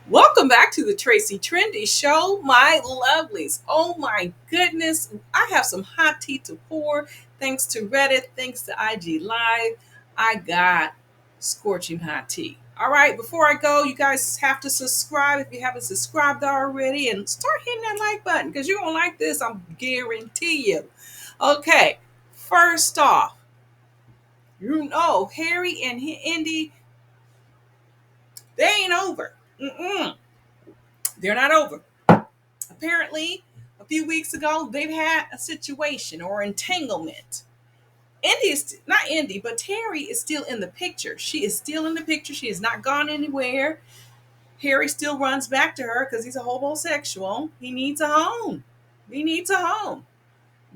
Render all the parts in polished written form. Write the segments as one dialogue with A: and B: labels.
A: Welcome back to the Tracy Trendy Show, my lovelies. Oh my goodness, I have some hot tea to pour. Thanks to Reddit, thanks to IG Live, I got scorching hot tea. All right, before I go, you guys have to subscribe if you haven't subscribed already and start hitting that like button because you're going to like this, I'm guarantee you. Okay, first off, Harry and Indy, they ain't over. They're not over. Apparently, a few weeks ago, they've had a situation or entanglement. Indy is not Indy, but Terry is still in the picture. She is still in the picture. She has not gone anywhere. Harry still runs back to her because he's a homosexual. He needs a home. He needs a home.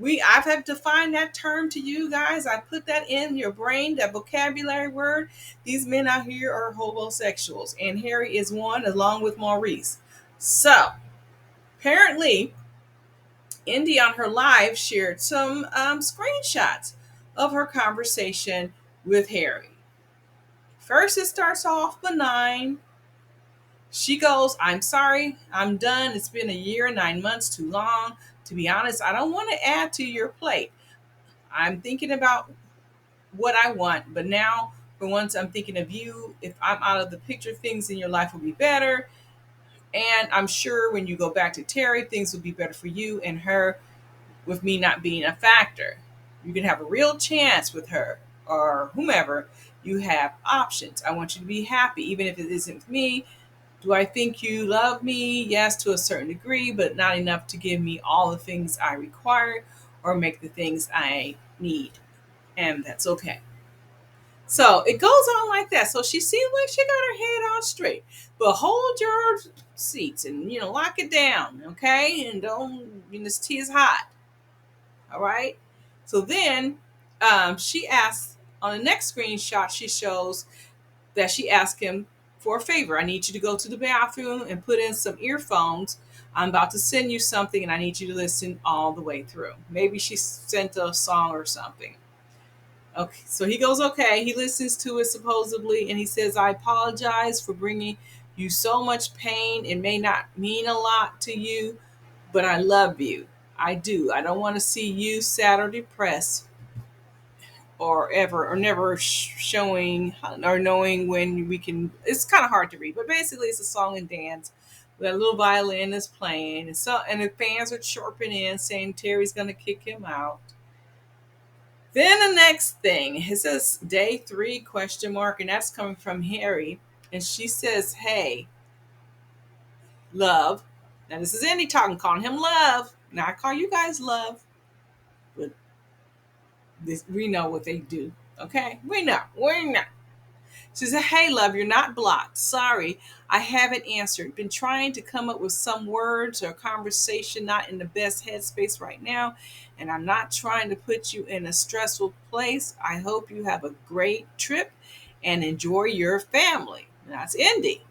A: I've had to find that term to you guys. I put that in your brain, that vocabulary word. These men out here are homosexuals, and Harry is one, along with Maurice. So apparently, Indy on her live shared some screenshots of her conversation with Harry. First, it starts off benign. She goes, I'm sorry, I'm done. It's been a year and 9 months too long. To be honest, I don't want to add to your plate. I'm thinking about what I want, but now, for once, I'm thinking of you. If I'm out of the picture, things in your life will be better. And I'm sure when you go back to Terry, things will be better for you and her with me not being a factor. You can have a real chance with her or whomever. You have options. I want you to be happy, even if it isn't with me. Do I think you love me? Yes, to a certain degree, but not enough to give me all the things I require or make the things I need. And that's okay. So it goes on like that. So she seems like she got her head on straight. But hold your seats and, lock it down, okay? And don't, this tea is hot. All right. So then she asks on the next screenshot, she shows that she asked him for a favor. I need you to go to the bathroom and put in some earphones. I'm about to send you something and I need you to listen all the way through. Maybe she sent a song or something. Okay. So he goes, okay. He listens to it supposedly and he says, I apologize for bringing you so much pain. It may not mean a lot to you, but I love you. I do. I don't want to see you sad or depressed or ever or never showing or knowing when we can. It's kind of hard to read, but basically it's a song and dance. That little violin is playing, and the fans are chirping in saying Terry's going to kick him out. Then the next thing, it says day 3 question mark, and that's coming from Harry, and she says, "Hey, love." Now this is Andy talking, calling him love. Now I call you guys love, but we know what they do. Okay, we know. We know. She said, hey, love, you're not blocked. Sorry, I haven't answered. Been trying to come up with some words or conversation, not in the best headspace right now. And I'm not trying to put you in a stressful place. I hope you have a great trip and enjoy your family. That's Indy.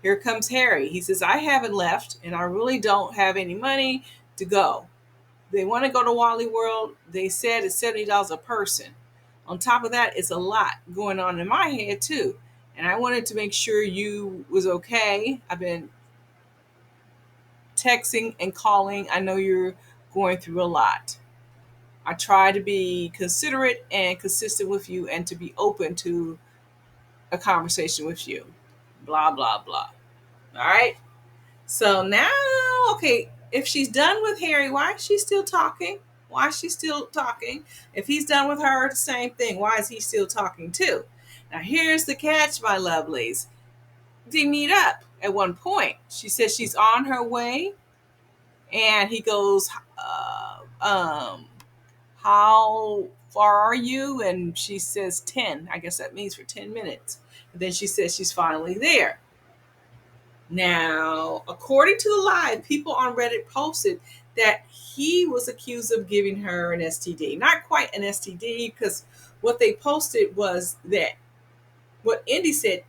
A: Here comes Harry. He says, I haven't left and I really don't have any money to go. They want to go to Wally World. They said it's $70 a person. On top of that, it's a lot going on in my head too. And I wanted to make sure you was okay. I've been texting and calling. I know you're going through a lot. I try to be considerate and consistent with you and to be open to a conversation with you. Blah, blah, blah. All right. So now, okay, if she's done with Harry, why is she still talking? Why is she still talking? If he's done with her, the same thing. Why is he still talking too? Now, here's the catch, my lovelies. They meet up at one point. She says she's on her way, and he goes, how far are you? And she says 10. I guess that means for 10 minutes. And then she says she's finally there. Now, according to the live, people on Reddit posted that he was accused of giving her an STD. Not quite an STD, because what they posted was that what Indy said,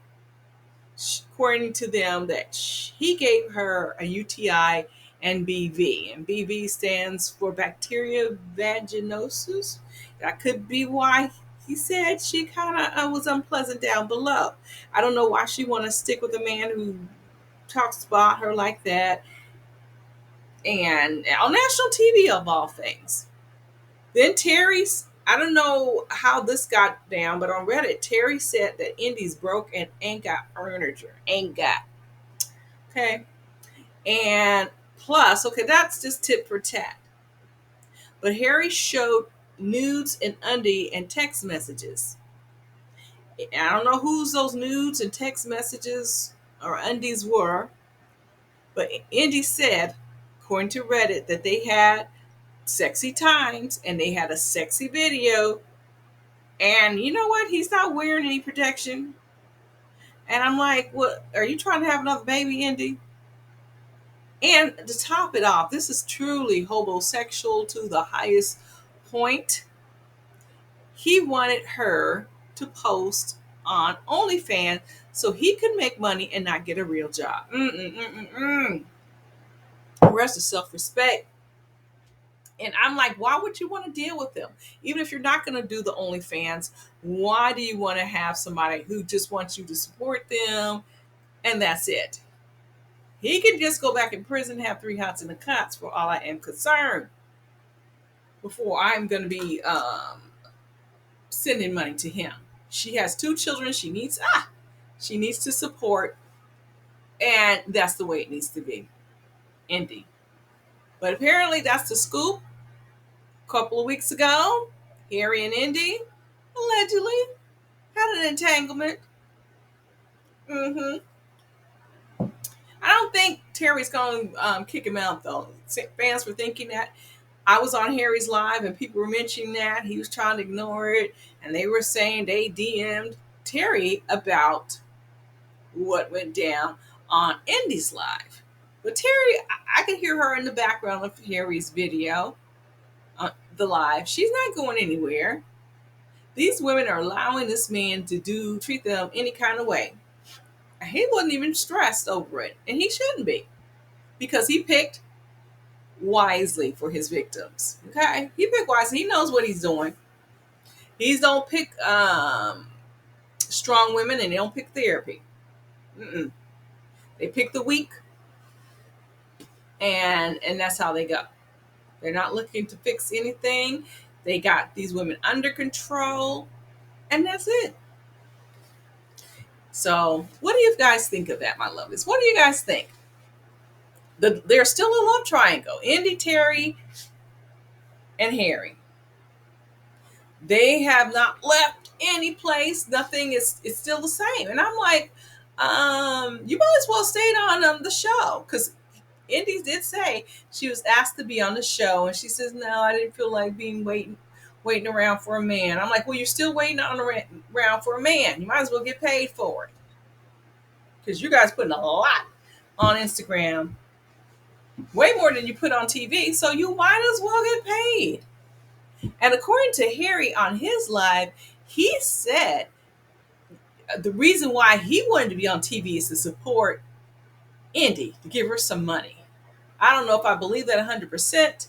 A: according to them, that he gave her a UTI and BV. And BV stands for bacteria vaginosis. That could be why he said she kind of was unpleasant down below. I don't know why she want to stick with a man who talks about her like that, and on national TV of all things. Then Terry's, I don't know how this got down, but on Reddit, Terry said that Indy's broke and ain't got furniture. Ain't got. Okay. And plus, okay, that's just tit for tat. But Harry showed nudes and undie and text messages. I don't know whose those nudes and text messages or undies were, but Indy said, according to Reddit, that they had sexy times and they had a sexy video. And you know what? He's not wearing any protection. And I'm like, what? Are you trying to have another baby, Indy? And to top it off, this is truly homosexual to the highest point. He wanted her to post on OnlyFans so he could make money and not get a real job. Rest of self-respect. And I'm like, why would you want to deal with them? Even if you're not going to do the OnlyFans, why do you want to have somebody who just wants you to support them and that's it? He can just go back in prison, have 3 hots in the cots for all I am concerned before I'm going to be sending money to him. She has 2 children she needs to support, and that's the way it needs to be. Indy. But apparently that's the scoop. A couple of weeks ago, Harry and Indy allegedly had an entanglement. I don't think Terry's going to kick him out, though. Fans were thinking that. I was on Harry's live and people were mentioning that. He was trying to ignore it. And they were saying they DM'd Terry about what went down on Indy's live. But Terry, I could hear her in the background of Harry's video, on the live. She's not going anywhere. These women are allowing this man to treat them any kind of way. He wasn't even stressed over it. And he shouldn't be. Because he picked wisely for his victims. Okay? He picked wisely. He knows what he's doing. He don't pick strong women and they don't pick therapy. They pick the weak, and that's how they go. They're not looking to fix anything. They got these women under control, and that's it. So, what do you guys think of that, my lovelies? What do you guys think? They're still a love triangle. Indy, Terry, and Harry. They have not left any place. Nothing is still the same. And I'm like, you might as well stay on the show, because Indy did say she was asked to be on the show, and she says, no, I didn't feel like waiting around for a man. I'm like, well, you're still waiting around for a man. You might as well get paid for it, because you guys putting a lot on Instagram, way more than you put on TV, so you might as well get paid. And according to Harry on his live, he said the reason why he wanted to be on TV is to support Indy, to give her some money. I don't know if I believe that 100%,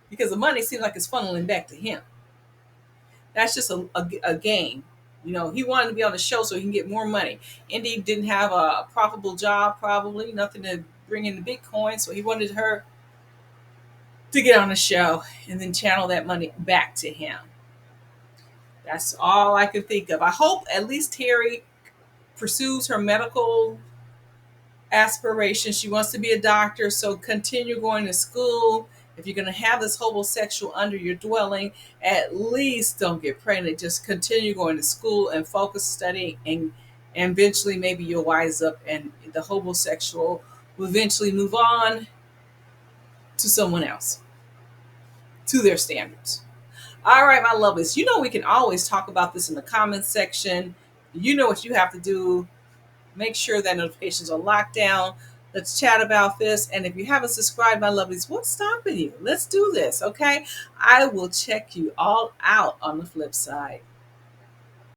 A: because the money seems like it's funneling back to him. That's just a game. You know, he wanted to be on the show so he can get more money. Indy didn't have a profitable job, probably nothing to bring in the Bitcoin, so he wanted her to get on the show and then channel that money back to him. That's all I can think of. I hope at least Terry pursues her medical aspirations. She wants to be a doctor, so continue going to school. If you're going to have this homosexual under your dwelling, at least don't get pregnant. Just continue going to school and focus studying, and eventually maybe you'll wise up and the homosexual will eventually move on to someone else, to their standards. All right, my lovelies, you know we can always talk about this in the comments section. You know what you have to do. Make sure that notifications are locked down. Let's chat about this. And if you haven't subscribed, my lovelies, what's stopping you? Let's do this, okay? I will check you all out on the flip side.